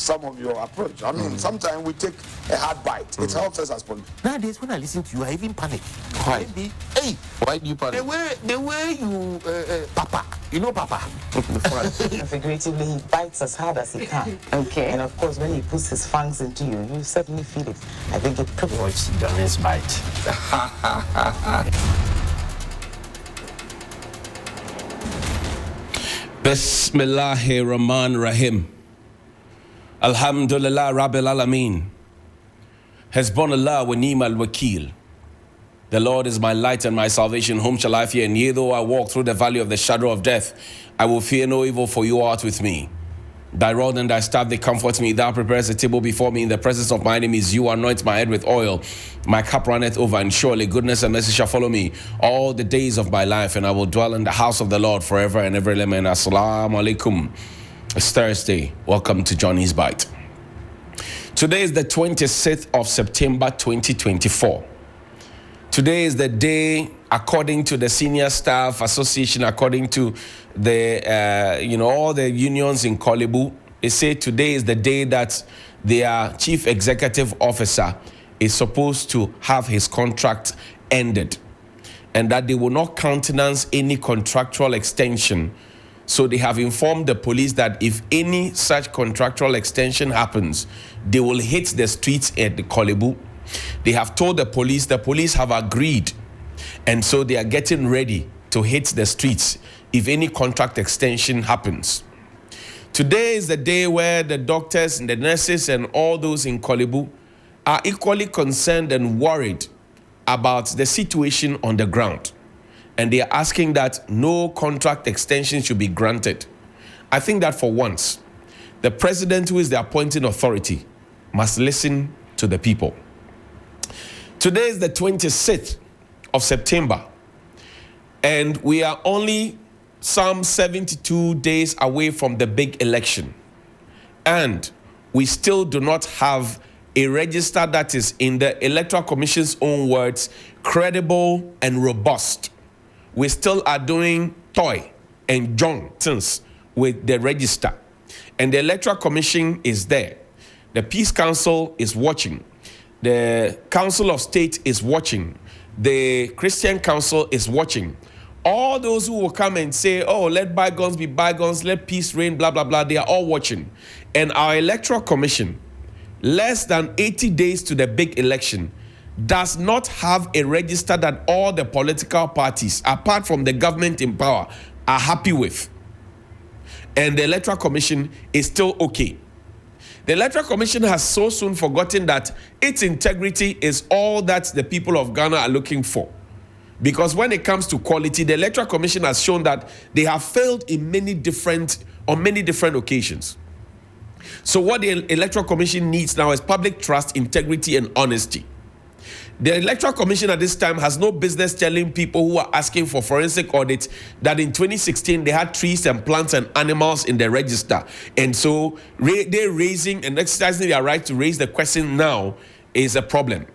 some of your approach. I mean, sometimes we take a hard bite. It helps us as politicians. Nowadays, when I listen to you, I even panic. Why? Hey, Why do you panic? the way you, Papa, you know Papa. Figuratively, he bites as hard as he can. Okay. And of course, when he puts his fangs into you, you certainly feel it. I think it prickles. Watch Johnny's bite. Bismillahir Rahman Rahim. Alhamdulillah Rabbil Alameen. Hezbollah wa ni'mal wakil. The Lord is my light and my salvation. Whom shall I fear? And yea, though I walk through the valley of the shadow of death, I will fear no evil, for you art with me. Thy rod and thy staff, they comfort me. Thou preparest a table before me in the presence of my enemies. You anoint my head with oil. My cup runneth over, and surely goodness and mercy shall follow me all the days of my life, and I will dwell in the house of the Lord forever and ever. Amen. Assalamu alaikum. It's Thursday. Welcome to Johnny's Bite. Today is the 26th of September 2024. Today is the day, according to the Senior Staff Association, according to the, all the unions in Korle Bu, they say today is the day that their chief executive officer is supposed to have his contract ended, and that they will not countenance any contractual extension. So they have informed the police that if any such contractual extension happens, they will hit the streets at the Korle Bu. They have told the police have agreed, and so they are getting ready to hit the streets if any contract extension happens. Today is the day where the doctors and the nurses and all those in Korle Bu are equally concerned and worried about the situation on the ground. And they are asking that no contract extension should be granted. I think that for once, the president, who is the appointing authority, must listen to the people. Today is the 26th of September, and we are only some 72 days away from the big election. And we still do not have a register that is, in the Electoral Commission's own words, credible and robust. We still are doing toy and Johnsons with the register. And the Electoral Commission is there. The Peace Council is watching. The Council of State is watching. The Christian Council is watching. All those who will come and say, oh, let bygones be bygones, let peace reign, blah, blah, blah, they are all watching. And our Electoral Commission, less than 80 days to the big election, does not have a register that all the political parties, apart from the government in power, are happy with. And the Electoral Commission is still okay. The Electoral Commission has so soon forgotten that its integrity is all that the people of Ghana are looking for. Because when it comes to quality, the Electoral Commission has shown that they have failed on many different occasions. So what the Electoral Commission needs now is public trust, integrity, and honesty. The Electoral Commission at this time has no business telling people who are asking for forensic audits that in 2016 they had trees and plants and animals in the register. And so they're raising and exercising their right to raise the question now is a problem.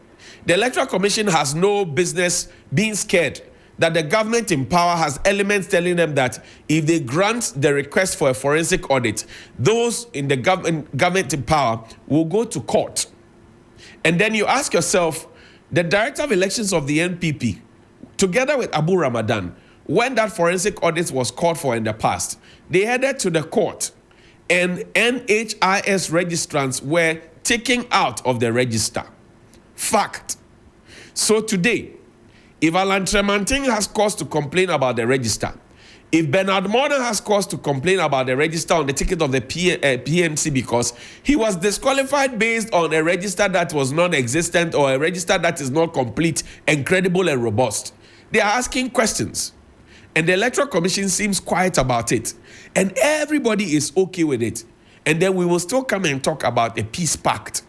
The Electoral Commission has no business being scared that the government in power has elements telling them that if they grant the request for a forensic audit, those in the government in power will go to court. And then you ask yourself, the Director of Elections of the NPP, together with Abu Ramadan, when that forensic audit was called for in the past, they headed to the court, and NHIS registrants were taken out of the register. Fact. So today, if Alan Tremantin has cause to complain about the register, if Bernard Morner has cause to complain about the register on the ticket of the PNC because he was disqualified based on a register that was non-existent or a register that is not complete and credible and robust, they are asking questions. And the Electoral Commission seems quiet about it. And everybody is okay with it. And then we will still come and talk about a peace pact.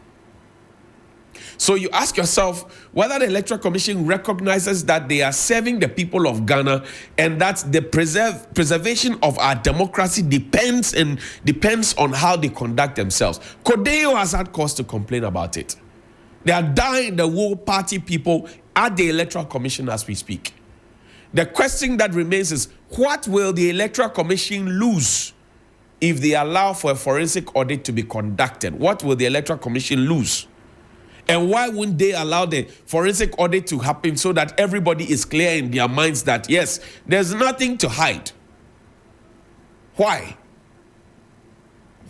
So you ask yourself whether the Electoral Commission recognizes that they are serving the people of Ghana and that the preservation of our democracy depends on how they conduct themselves. Kodeo has had cause to complain about it. They are dying the War Party people at the Electoral Commission as we speak. The question that remains is, what will the Electoral Commission lose if they allow for a forensic audit to be conducted? What will the Electoral Commission lose? And why wouldn't they allow the forensic audit to happen so that everybody is clear in their minds that, yes, there's nothing to hide? Why?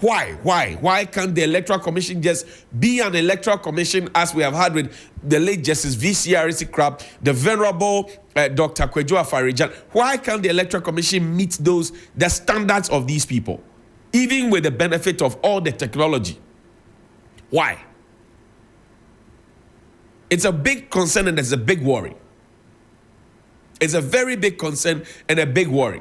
Why can't the Electoral Commission just be an Electoral Commission as we have had with the late Justice V.C. Arisi-Krab, the Venerable Dr. Kwadwo Afari-Gyan? Why can't the Electoral Commission meet the standards of these people, even with the benefit of all the technology? Why? It's a big concern and it's a big worry. It's a very big concern and a big worry.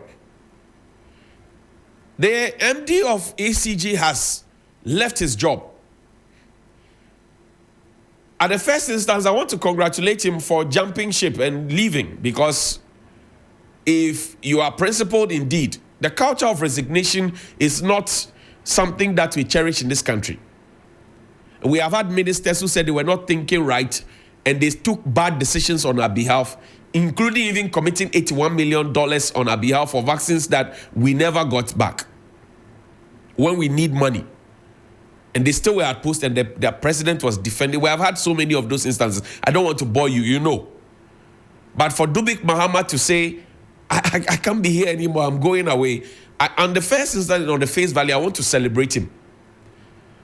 The MD of ECG has left his job. At the first instance, I want to congratulate him for jumping ship and leaving, because if you are principled indeed, the culture of resignation is not something that we cherish in this country. We have had ministers who said they were not thinking right and they took bad decisions on our behalf, including even committing $81 million on our behalf for vaccines that we never got back when we need money. And they still were at post and the president was defending. We have had so many of those instances. I don't want to bore you, you know. But for Dubik Mahamat to say, I can't be here anymore, I'm going away. On the first instance, on the face value, I want to celebrate him.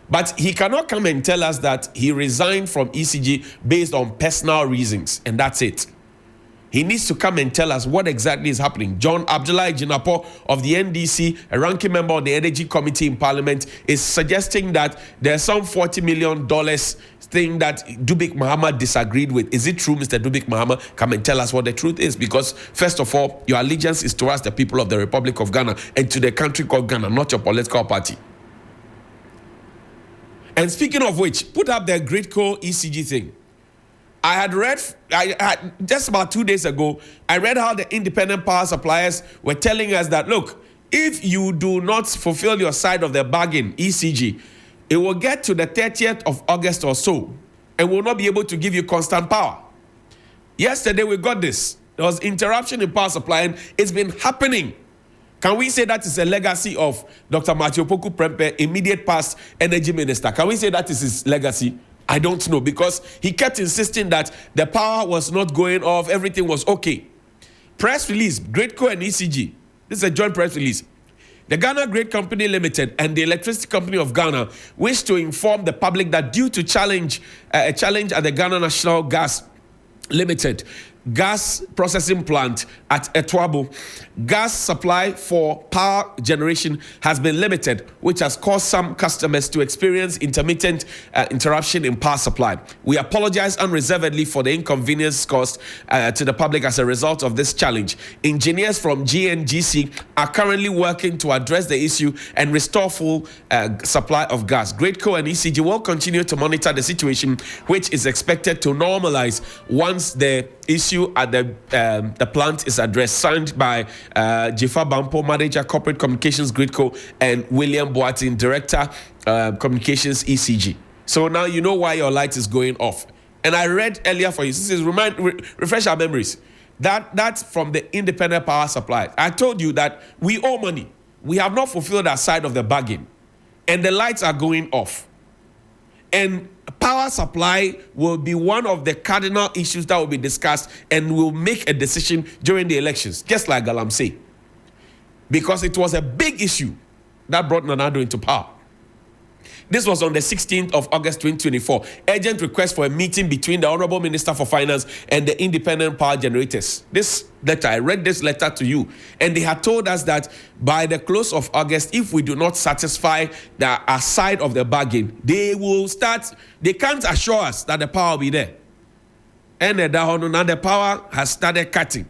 But he cannot come and tell us that he resigned from ECG based on personal reasons, and that's it. He needs to come and tell us what exactly is happening. John Abdullahi Jinapor of the NDC, a ranking member of the Energy Committee in Parliament, is suggesting that there's some $40 million thing that Dubik Mahamat disagreed with. Is it true, Mr. Dubik Mahamat? Come and tell us what the truth is. Because, first of all, your allegiance is towards the people of the Republic of Ghana and to the country called Ghana, not your political party. And speaking of which, put up the Gridco ECG thing. I had just about 2 days ago, I read how the independent power suppliers were telling us that, look, if you do not fulfill your side of the bargain, ECG, it will get to the 30th of August or so and will not be able to give you constant power. Yesterday, we got this. There was interruption in power supply, and it's been happening. Can we say that is a legacy of Dr. Matthew Poku Prempeh, immediate past energy minister? Can we say that is his legacy? I don't know, because he kept insisting that the power was not going off, everything was okay. Press release, Gridco and ECG. This is a joint press release. The Ghana Grid Company Limited and the Electricity Company of Ghana wish to inform the public that due to a challenge at the Ghana National Gas Limited gas processing plant at Etwabo, gas supply for power generation has been limited, which has caused some customers to experience intermittent interruption in power supply. We apologize unreservedly for the inconvenience caused to the public as a result of this challenge. Engineers from GNGC are currently working to address the issue and restore full supply of gas. Gridco and ECG will continue to monitor the situation, which is expected to normalize once the issue at the plant is addressed. Signed by Jifa Bampo, Manager Corporate Communications Gridco, and William Boatin, Director Communications ECG. So now you know why your light is going off. And I read earlier for you, this is refresh our memories. That's from the independent power supply. I told you that we owe money. We have not fulfilled our side of the bargain, and the lights are going off. And power supply will be one of the cardinal issues that will be discussed, and will make a decision during the elections, just like Galamsey. Because it was a big issue that brought Nana Addo into power. This was on the 16th of August 2024. Urgent request for a meeting between the Honorable Minister for Finance and the independent power generators. This letter, I read this letter to you, and they had told us that by the close of August, if we do not satisfy our side of the bargain, they will start, they can't assure us that the power will be there. And now the power has started cutting.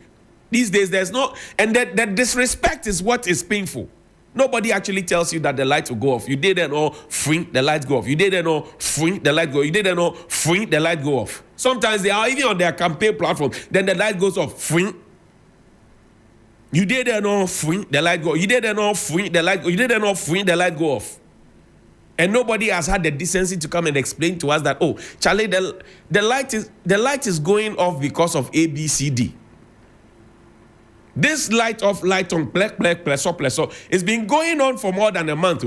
These days, there's no, and that disrespect is what is painful. Nobody actually tells you that the lights will go off. You did it all, free, the lights go off. You did it all, free, the light go off. You did it all, free, the light go off. Sometimes they are even on their campaign platform. Then the light goes off, free. You did it all, free, the light go off. You did it all, free, the light go. You did it all, free, the light go off. And nobody has had the decency to come and explain to us that, oh, Charlie, the light is going off because of A, B, C, D. This light on, pleso. It's been going on for more than a month.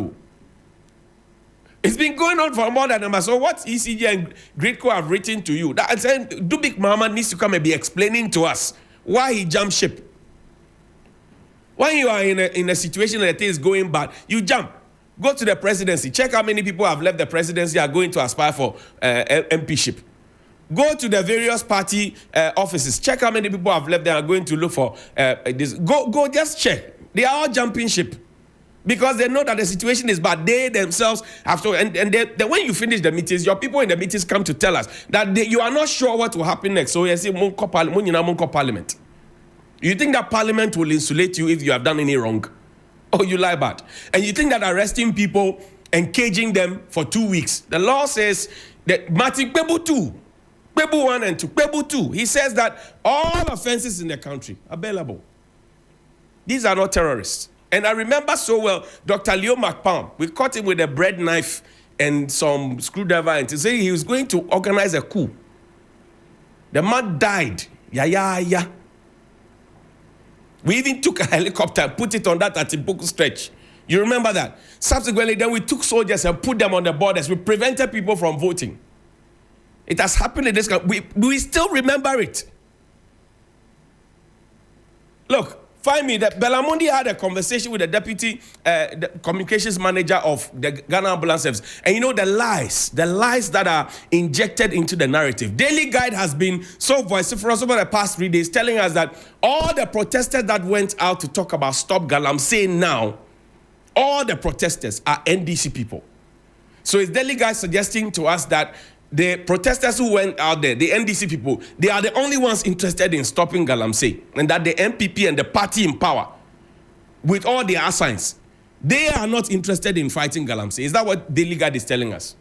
It's been going on for more than a month. So what ECG and Gridco have written to you? That saying, Dubik Mama needs to come and be explaining to us why he jumped ship. When you are in a situation that is going bad, you jump. Go to the presidency. Check how many people have left the presidency are going to aspire for MPship. Go to the various party offices. Check how many people have left there are going to look for this. Go, just check. They are all jumping ship because they know that the situation is bad. They themselves have to. And when you finish the meetings, your people in the meetings come to tell us that you are not sure what will happen next. So you say, Parliament. You think that Parliament will insulate you if you have done any wrong? Oh, you lie bad. And you think that arresting people and caging them for 2 weeks, the law says that Martin Kpebu 2, Kpebu 1 and 2, Kpebu 2, he says that all offenses in the country are bailable. These are not terrorists. And I remember so well, Dr. Leo McPalm, we caught him with a bread knife and some screwdriver and to say he was going to organize a coup. The man died. Yeah. We even took a helicopter and put it on that Atibuku stretch. You remember that? Subsequently, then we took soldiers and put them on the borders. We prevented people from voting. It has happened in this country. We still remember it. Look, find me that Belamundi had a conversation with the deputy the communications manager of the Ghana Ambulance Service. And you know the lies that are injected into the narrative. Daily Guide has been so vociferous over the past 3 days telling us that all the protesters that went out to talk about Stop Galamsey now, all the protesters are NDC people. So is Daily Guide suggesting to us that the protesters who went out there, the NDC people, they are the only ones interested in stopping Galamsey, and that the MPP and the party in power, with all their assigns, they are not interested in fighting Galamsey. Is that what Daily Guide is telling us?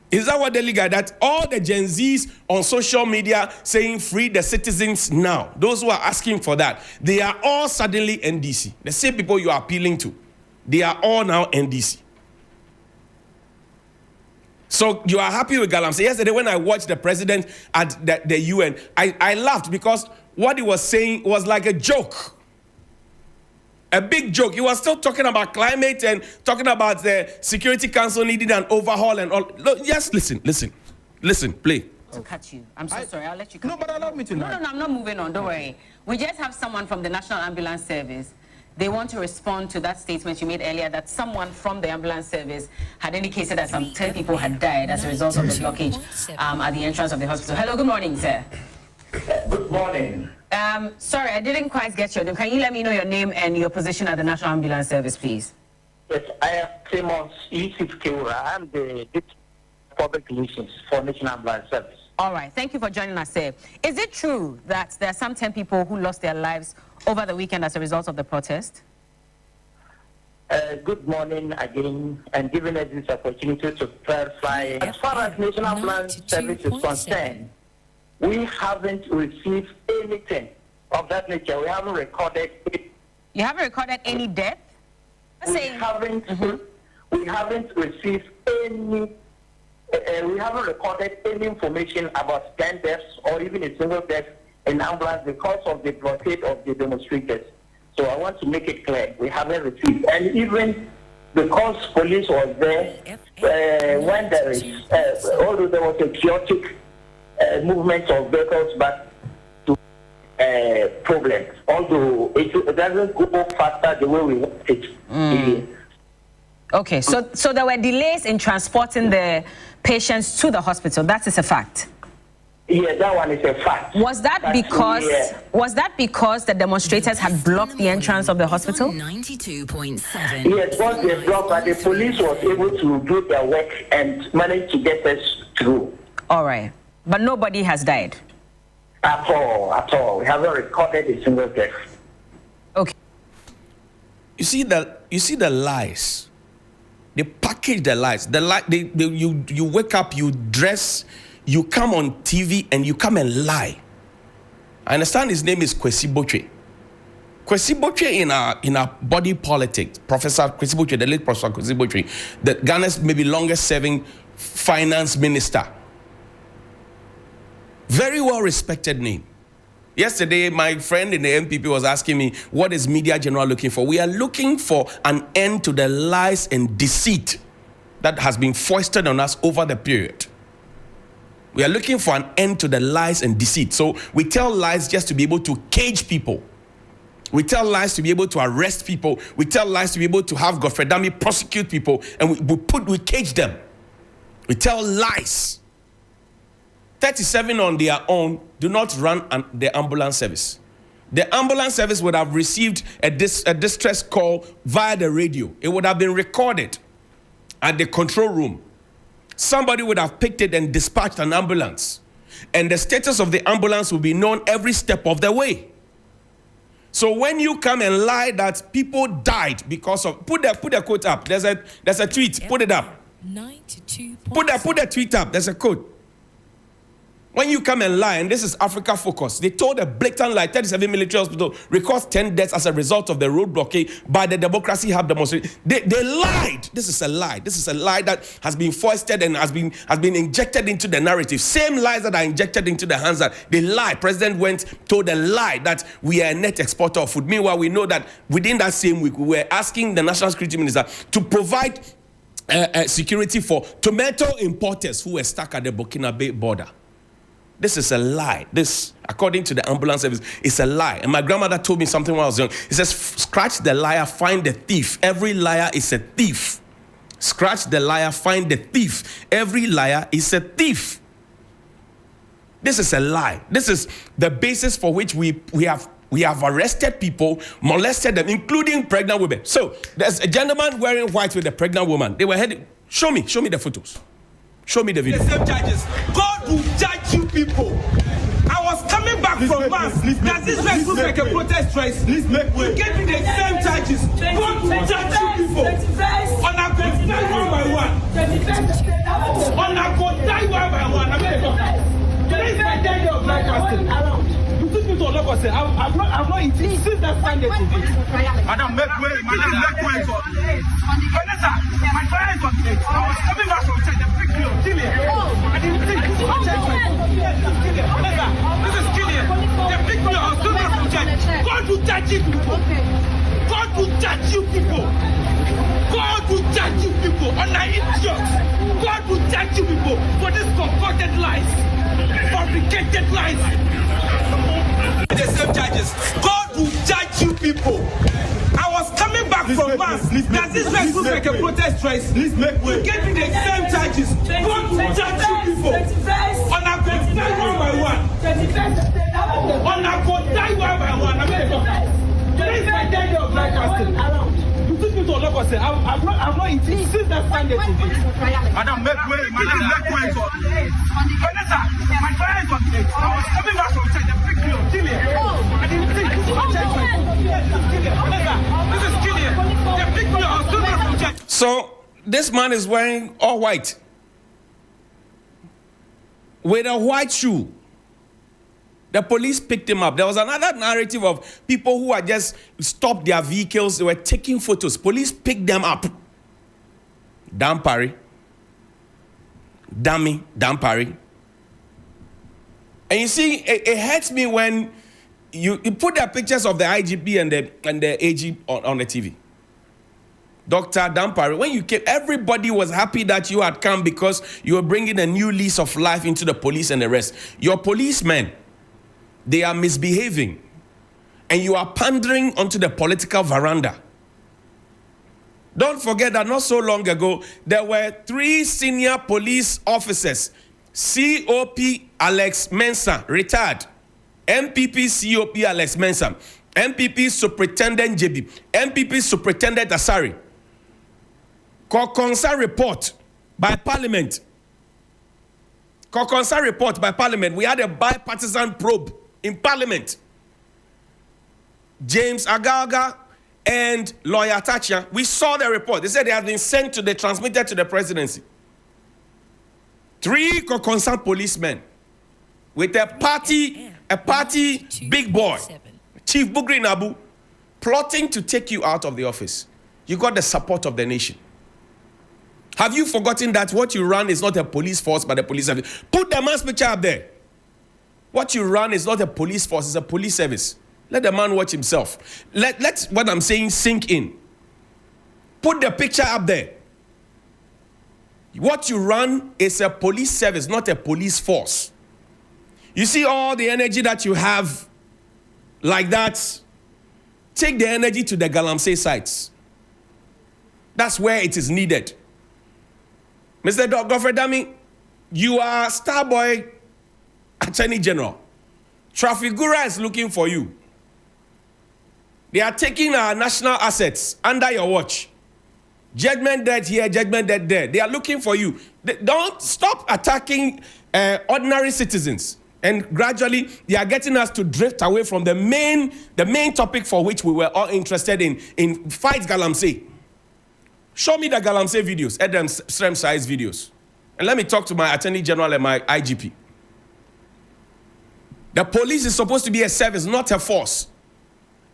Is that what Daily Guide, that all the Gen Zs on social media saying free the citizens now, those who are asking for that, they are all suddenly NDC. The same people you are appealing to, they are all now NDC. So you are happy with Galamsey. Yesterday when I watched the president at the UN, I laughed because what he was saying was like a joke. A big joke. He was still talking about climate and talking about the Security Council needing an overhaul and all. Look, just listen, play. To cut you. I'm so sorry. I'll let you cut. No, but allow me to know. No, I'm not moving on. Don't worry. We just have someone from the National Ambulance Service. They want to respond to that statement you made earlier that someone from the ambulance service had indicated that some 10 people had died as a result of the blockage at the entrance of the hospital. Hello, good morning, sir. Good morning. Sorry, I didn't quite get your name. Can you let me know your name and your position at the National Ambulance Service, please? Yes, I am Clemens Yusuf Keura. I'm the Deputy Public Relations for National Ambulance Service. All right, thank you for joining us, sir. Is it true that there are some 10 people who lost their lives over the weekend as a result of the protest? Good morning again, and giving us this opportunity to clarify. As far as National Ambulance Service is concerned, we haven't received anything of that nature. We haven't recorded it. You haven't recorded any death? We haven't received any. We haven't recorded any information about 10 deaths or even a single death in ambulance because of the blockade of the demonstrators. So I want to make it clear, we haven't received. And even because police was there, when there is, although there was a chaotic movement of vehicles back to problems, although it doesn't go faster the way we want it. Okay, so there were delays in transporting the patients to the hospital. That is a fact. Yeah, that one is a fact. Was that because the demonstrators had blocked the entrance of the hospital? 92.7. Yes, once they blocked, but the police was able to do their work and managed to get us through. All right, but nobody has died. At all. We haven't recorded a single death. Okay. You see the lies. They package the lies. You wake up, you dress, you come on TV, and you come and lie. I understand his name is Kwesi Botwe. Kwesi Botwe in our body politics, Professor Kwesi Botwe, the late Professor Kwesi Botwe, the Ghana's maybe longest serving finance minister. Very well respected name. Yesterday, my friend in the MPP was asking me, what is Media General looking for? We are looking for an end to the lies and deceit that has been foisted on us over the period. We are looking for an end to the lies and deceit. So we tell lies just to be able to cage people. We tell lies to be able to arrest people. We tell lies to be able to have Godfrey Dami prosecute people, and we cage them. We tell lies. 37 on their own do not run the ambulance service. The ambulance service would have received a distress call via the radio. It would have been recorded at the control room. Somebody would have picked it and dispatched an ambulance. And the status of the ambulance will be known every step of the way. So when you come and lie that people died because of... Put the quote up. There's a tweet. Put it up. 92. Put the tweet up. There's a quote. When you come and lie, and this is Africa Focus, they told a blatant lie. 37 military hospital records 10 deaths as a result of the road blockade by the Democracy Hub demonstration. They lied. This is a lie. This is a lie that has been foisted and has been injected into the narrative. Same lies that are injected into the hands that they lie. President told a lie that we are a net exporter of food. Meanwhile, we know that within that same week, we were asking the National Security Minister to provide security for tomato importers who were stuck at the Burkina border. This is a lie. This, according to the ambulance service, is a lie. And my grandmother told me something when I was young. It says, scratch the liar, find the thief. Every liar is a thief. Scratch the liar, find the thief. Every liar is a thief. This is a lie. This is the basis for which we have arrested people, molested them, including pregnant women. So there's a gentleman wearing white with a pregnant woman. They were heading. Show me the photos. Show me the video. The same charges. God will judge you people. I was coming back from mass. Does this look like a protest race? You gave me the same charges. God will judge you people. On a go die one by one. On a go die one by one. Today is my day of life fasting. You took me to a lot of say, I'm not eating since that Sunday today. Madam, make way. Vanessa, my father is on the edge. I was coming back from church. They picked me up. Killian. I didn't think this was church. Killian. Vanessa, this is Killian. They picked me up. I was coming back from church. God will judge you people. God will judge you people. God will judge you people. On our idiots. God will judge you people for this concocted lies. Fabricated lies. The same charges. God will judge you people. I was coming back from mass. Does this look like a protest race? You gave me the same charges. God will judge you people. On a go die one by one. On a go die one by one. Today is my day of life fasting. You took me to a lot of say, I'm not eating since that Sunday today. Madam, make way. Vanessa, my father is on the edge. I was coming back from church. They picked me up. Killian. I didn't think this was church. Vanessa, this is Killian. They picked me up. I was coming back from church. So this man is wearing all white with a white shoe. The police picked him up. There was another narrative of people who had just stopped their vehicles. They were taking photos. Police picked them up. Dan Parry. Dan Parry. And you see, it hurts me when you put the pictures of the IGP and the AG on the TV. Dr. Dan Parry, when you came, everybody was happy that you had come because you were bringing a new lease of life into the police and the rest. Your policemen, they are misbehaving, and you are pandering onto the political veranda. Don't forget that not so long ago, there were 3 senior police officers. COP Alex Mensah, retired. MPP COP Alex Mensah. MPP Superintendent JB. MPP Superintendent Asari. Kokonsa report by Parliament. Kokonsa report by Parliament. We had a bipartisan probe in Parliament. James Agaga and Lawyer Tachia, we saw the report. They said they had been sent to transmitted to the presidency. 3 Kokonsa policemen with a party big boy, Chief Bugri Nabu, plotting to take you out of the office. You got the support of the nation. Have you forgotten that what you run is not a police force but a police service? Put the man's picture up there. What you run is not a police force, it's a police service. Let the man watch himself. Let what I'm saying sink in. Put the picture up there. What you run is a police service, not a police force. You see all the energy that you have like that, take the energy to the Galamsey sites. That's where it is needed. Mr. Godfrey Dami, you are Starboy Attorney General. Trafigura is looking for you. They are taking our national assets under your watch. Judgment dead here, judgment dead there. They are looking for you. Don't stop attacking ordinary citizens. And gradually, they are getting us to drift away from the main topic for which we were all interested in fight Galamsey. Show me the Galamsey videos, Adam Strem size videos. And let me talk to my Attorney General and my IGP. The police is supposed to be a service, not a force.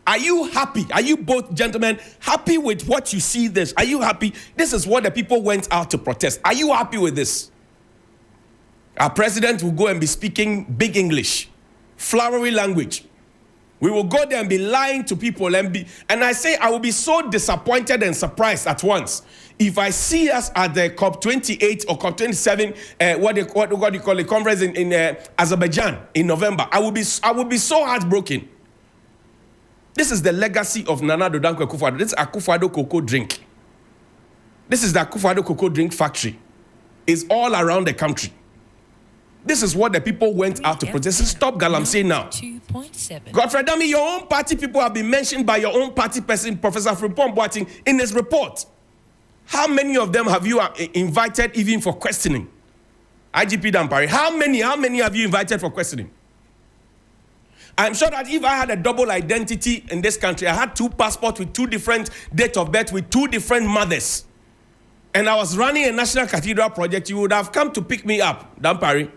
Are you happy? Are you both gentlemen happy with what you see this? Are you happy? This is what the people went out to protest. Are you happy with this? Our president will go and be speaking big English, flowery language. We will go there and be lying to people and I say I will be so disappointed and surprised at once if I see us at the COP28 or COP27, what do you call it, conference in Azerbaijan in November. I will be so heartbroken. This is the legacy of Nana Addo Dankwa Akufo-Addo. This is Akufo-Addo cocoa drink. This is the Akufo-Addo cocoa drink factory. It's all around the country. This is what the people went out to protest. Stop Galamsey now. 2.7. Godfrey Dami, your own party people have been mentioned by your own party person, Professor Frimpong Boateng, in his report. How many of them have you invited even for questioning? IGP Dampare, how many have you invited for questioning? I'm sure that if I had a double identity in this country, I had 2 passports with 2 different dates of birth with 2 different mothers, and I was running a national cathedral project, you would have come to pick me up, Dampare.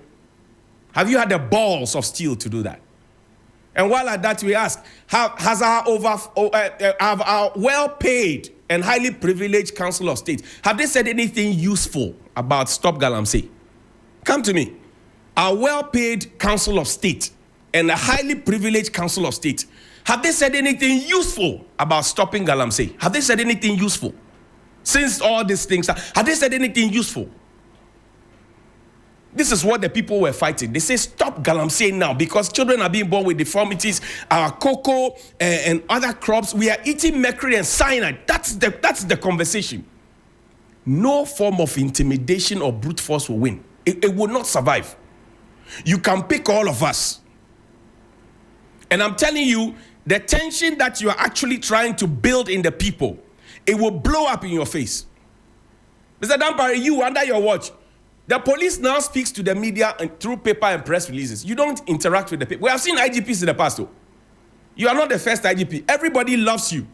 Have you had the balls of steel to do that? And while at that, we ask, have our well-paid and highly privileged Council of State, have they said anything useful about Stop Galamsey? Come to me. Our well-paid Council of State and a highly privileged Council of State, have they said anything useful about stopping Galamsey? Have they said anything useful? Since all these things, have they said anything useful? This is what the people were fighting. They say, stop Galamsey now, because children are being born with deformities. Our cocoa and other crops, we are eating mercury and cyanide. That's the conversation. No form of intimidation or brute force will win. It will not survive. You can pick all of us. And I'm telling you, the tension that you are actually trying to build in the people, it will blow up in your face. Mr. Dampare, you under your watch, the police now speaks to the media and through paper and press releases. You don't interact with the people. We have seen IGPs in the past, though. You are not the first IGP. Everybody loves you.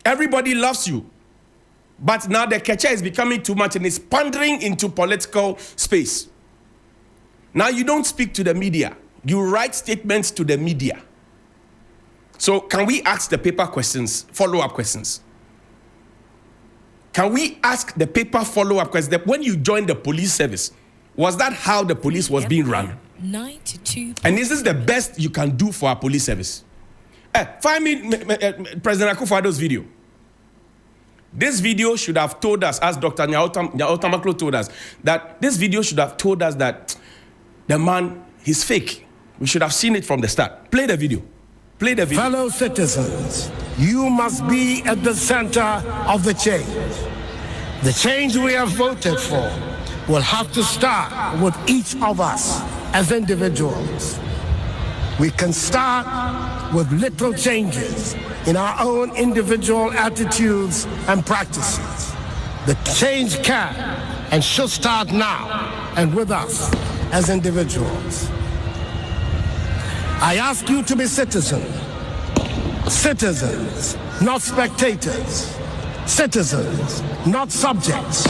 Everybody loves you. But now the catcher is becoming too much and is pandering into political space. Now you don't speak to the media. You write statements to the media. So can we ask the paper questions, follow-up questions? Can we ask the paper follow-up questions? When you joined the police service, was that how the police was being run? 92. And is this the best you can do for our police service? Find me President Akufo-Addo's video. This video should have told us, as Dr. Nyaotamaklo told us, that this video should have told us that the man, he's fake. We should have seen it from the start. Play the video. Play the video. Fellow citizens, you must be at the center of the change. The change we have voted for will have to start with each of us as individuals. We can start with little changes in our own individual attitudes and practices. The change can and should start now and with us as individuals. I ask you to be citizens, not spectators, citizens, not subjects,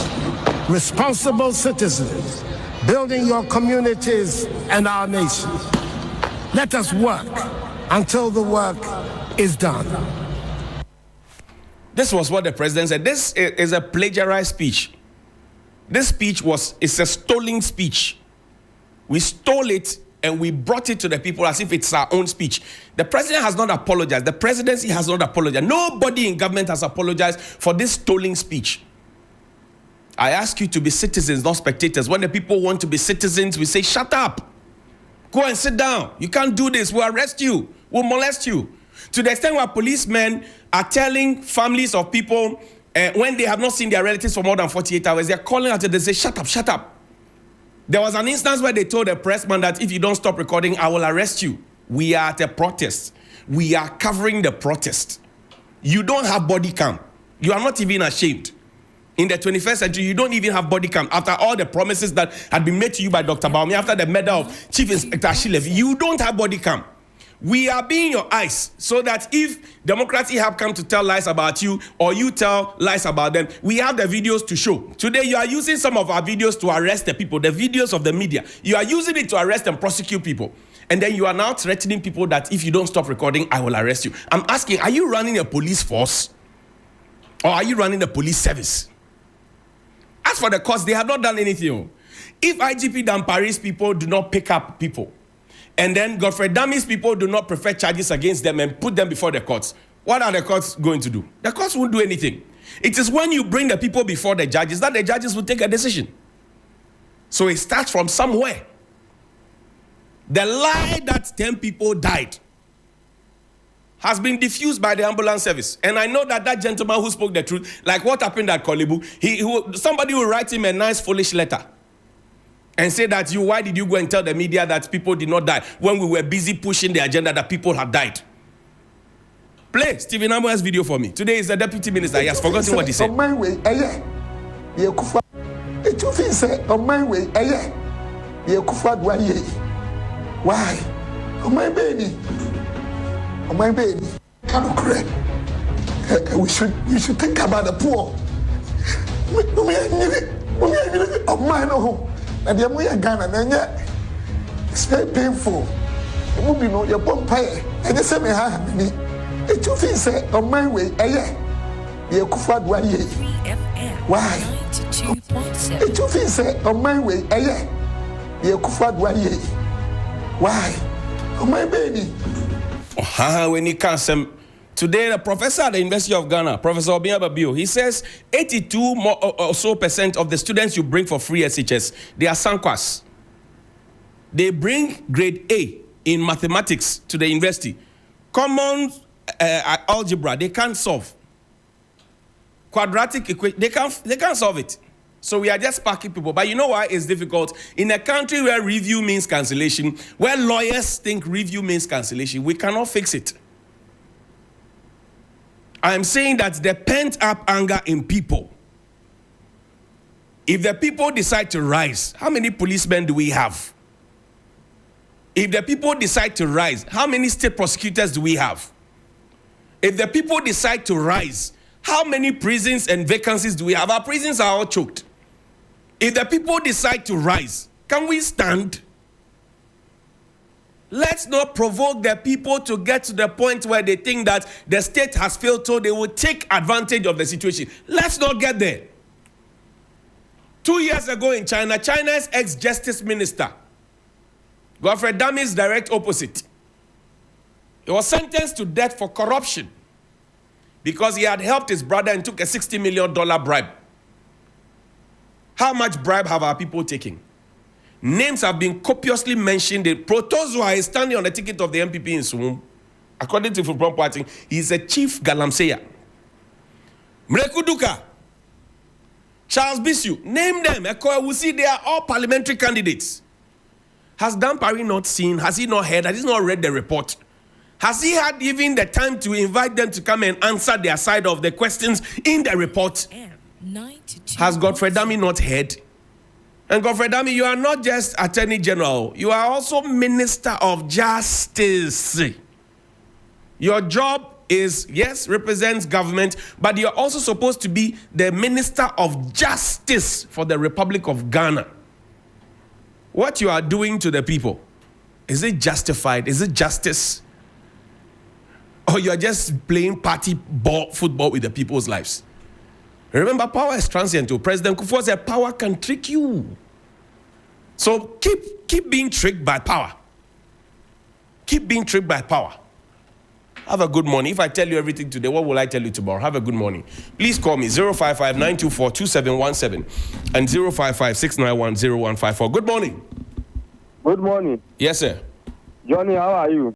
responsible citizens, building your communities and our nation. Let us work until the work is done. This was what the president said. This is a plagiarized speech. This speech is a stolen speech. We stole it and we brought it to the people as if it's our own speech. The president has not apologized. The presidency has not apologized. Nobody in government has apologized for this stolen speech. I ask you to be citizens, not spectators. When the people want to be citizens, we say, shut up. Go and sit down. You can't do this. We'll arrest you. We'll molest you. To the extent where policemen are telling families of people when they have not seen their relatives for more than 48 hours, they're calling out and they say, shut up, shut up. There was an instance where they told a pressman that if you don't stop recording, I will arrest you. We are at a protest. We are covering the protest. You don't have body cam. You are not even ashamed. In the 21st century, you don't even have body cam. After all the promises that had been made to you by Dr. Baumi, after the murder of Chief Inspector Ashilevi, you don't have body cam. We are being your eyes so that if Democrats have come to tell lies about you or you tell lies about them, we have the videos to show. Today, you are using some of our videos to arrest the people, the videos of the media. You are using it to arrest and prosecute people. And then you are now threatening people that if you don't stop recording, I will arrest you. I'm asking, are you running a police force or are you running a police service? As for the courts, they have not done anything. If IGP Dan Paris people do not pick up people, and then Godfrey Dami's people do not prefer charges against them and put them before the courts, what are the courts going to do? The courts won't do anything. It is when you bring the people before the judges that the judges will take a decision. So it starts from somewhere. The lie that 10 people died has been diffused by the ambulance service. And I know that that gentleman who spoke the truth, like what happened at Kolebu, somebody will write him a nice foolish letter and say that why did you go and tell the media that people did not die when we were busy pushing the agenda that people had died? Play Stephen Amoya's video for me. Today is the deputy minister. He has forgotten what he said. On my way, why? On my baby. Oh my baby, you should think about the poor. Oh my no, and the Amoya Ghana, and yet it's very painful. You know your bumpire, and you say me me. It you feel say on my way, you kufad why? Why? It you feel say on my way, you kufad why? Oh my baby. When he comes, today the professor at the University of Ghana, Professor Obiang Babio, he says 82% or so of the students you bring for free SHS, they are Sankwas. They bring grade A in mathematics to the university. Common algebra, they can't solve. Quadratic equation, they can't solve it. So we are just packing people. But you know why it's difficult? In a country where review means cancellation, where lawyers think review means cancellation, we cannot fix it. I'm saying that the pent-up anger in people, if the people decide to rise, how many policemen do we have? If the people decide to rise, how many state prosecutors do we have? If the people decide to rise, how many prisons and vacancies do we have? Our prisons are all choked. If the people decide to rise, can we stand? Let's not provoke the people to get to the point where they think that the state has failed, so they will take advantage of the situation. Let's not get there. 2 years ago in China, China's ex-justice minister, Godfrey Dami's direct opposite, he was sentenced to death for corruption because he had helped his brother and took a $60 million bribe. How much bribe have our people taken? Names have been copiously mentioned. The Protozwa is standing on the ticket of the MPP in Sumum. According to Fulprom Party, he is a chief galamseya. Mrekuduka, Charles Bisu, name them. We see they are all parliamentary candidates. Has Dan Paris not seen? Has he not heard? Has he not read the report? Has he had even the time to invite them to come and answer their side of the questions in the report? Has Godfrey Dami not heard? And Godfrey Dami, you are not just Attorney General, you are also Minister of Justice. Your job is, yes, represents government, but you're also supposed to be the Minister of Justice for the Republic of Ghana. What you are doing to the people, is it justified? Is it justice? Or you are just playing party football with the people's lives? Remember, power is transient. President Kufuor said power can trick you. So keep being tricked by power. keep being tricked by power. Have a good morning. If I tell you everything today, what will I tell you tomorrow? Have a good morning. Please call me 055-924-2717 and 055-691-0154. Good morning. Good morning. Yes, sir. Johnny, how are you?